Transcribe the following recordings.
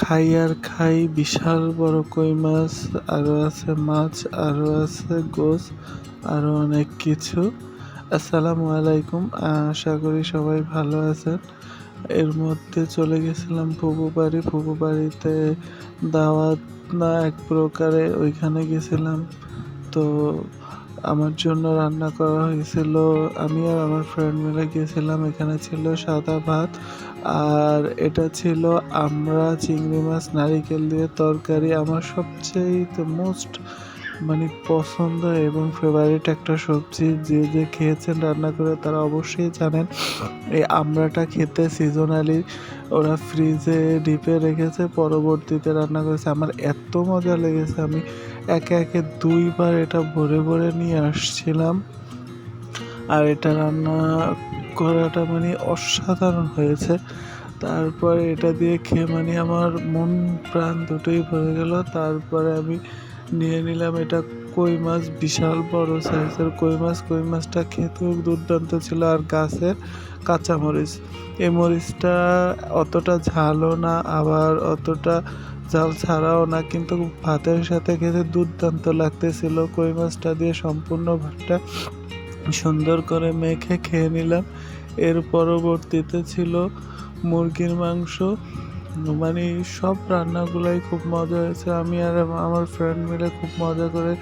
খাই আর খাই, বিশাল বড় কই মাছ, আরও আছে মাছ, আরও আছে গোস, আরও অনেক কিছু। আসসালামু আলাইকুম, আশা করি সবাই ভালো আছেন। এর মধ্যে চলে গেছিলাম ফুপু বাড়িতে, দাওয়াত না এক প্রকারে, ওইখানে গেছিলাম। তো আমার জন্য রান্না করা হয়েছিল, আমি আর আমার ফ্রেন্ড মিলে গেছিলাম। এখানে ছিল সাদা ভাত, আর এটা ছিল আমরা চিংড়ি মাছ নারিকেল দিয়ে তরকারি। আমার সবচেয়ে মোস্ট পছন্দ এবং ফেভারিট একটা সবজি। যে যে খেয়েছেন রান্না করে তারা অবশ্যই জানেন। এই আমড়াটা খেতে সিজনালি ওরা ফ্রিজে ডিপে রেখেছে, পরবর্তীতে রান্না করেছে। আমার এত মজা লেগেছে, আমি একে একে 2বার এটা ভরে ভরে নিয়ে আসছিলাম। আর এটা রান্না করাটা অসাধারণ হয়েছে। তারপরে এটা দিয়ে খেয়ে আমার মন প্রাণ দুটোই ভরে গেল। তারপরে আমি নিয়ে নিলাম এটা কই মাছ, বিশাল বড় সাইজের কই মাছ। কই মাছটা খেতেও দুর্দান্ত ছিল। আর গাছের কাঁচামরিচ, এই মরিচটা অতটা ঝালও না, আবার অতটা ঝাল ছাড়াও না, কিন্তু ভাতের সাথে খেতে দুর্দান্ত লাগতেছিল। কই মাছটা দিয়ে সম্পূর্ণ ভাতটা সুন্দর করে মেখে খেয়ে নিলাম। এর পরবর্তীতে ছিল মুরগির মাংস। সব রান্নাগুলাই খুব মজা হয়েছে। আমি আর আমার ফ্রেন্ড মিলে খুব মজা করে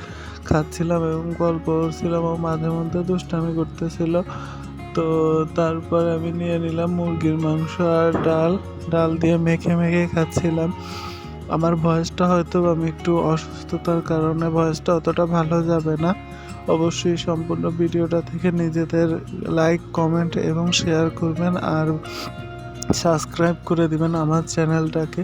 খাচ্ছিলাম এবং গল্প করছিলাম, ও মাঝে মধ্যে দুষ্টামি করতেছিল। তো তারপর আমি নিয়ে নিলাম মুরগির মাংস আর ডাল দিয়ে মেখে মেখে খাচ্ছিলাম। আমার ভয়েসটা হয়তো আমি একটু অসুস্থতার কারণে ভয়েসটা অতটা ভালো যাবে না। অবশ্যই সম্পূর্ণ ভিডিওটা থেকে নিজেদের লাইক, কমেন্ট এবং শেয়ার করবেন, আর সাবস্ক্রাইব করে দিবেন আমার চ্যানেলটাকে।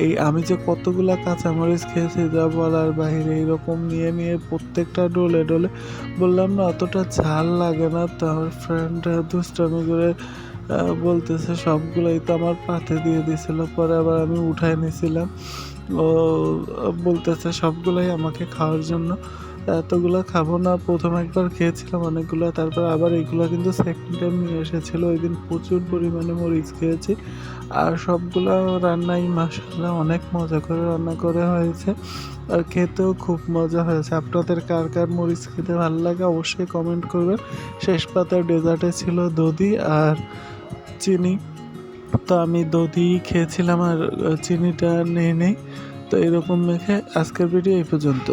এই আমি যে কতগুলা কাঁচামরিচ খেয়েছি যা বলার বাইরে। এইরকম নিয়ে নিয়ে প্রত্যেকটা ডলে ডলে, বললাম না অতটা ঝাল লাগে না। তো আমার ফ্রেন্ডরা দুষ্টামি করে বলতেছে সবগুলোই তো আমার পাতে দিয়ে দিছিল, পরে আবার আমি উঠায় নিয়েছিলাম। ও বলতেছে সবগুলাই আমাকে খাওয়ার জন্য। এতগুলো খাবো না, প্রথম একবার খেয়েছিলাম অনেকগুলো, তারপর আবার এইগুলো কিন্তু সেকেন্ড টাইম নিয়ে এসেছিলো। ওই দিন প্রচুর পরিমাণে মরিচ খেয়েছি। আর সবগুলো রান্নাই মাশাআল্লাহ অনেক মজা করে রান্না করা হয়েছে, আর খেতেও খুব মজা হয়েছে। আপনাদের কার কার মরিচ খেতে ভালো লাগে অবশ্যই কমেন্ট করবেন। শেষ পাতার ডেজার্টে ছিল দধি আর চিনি। তো আমি দধি খেয়েছিলাম আর চিনিটা নেই। তো এরকম মেখে আজকের ভিডিও এই পর্যন্ত।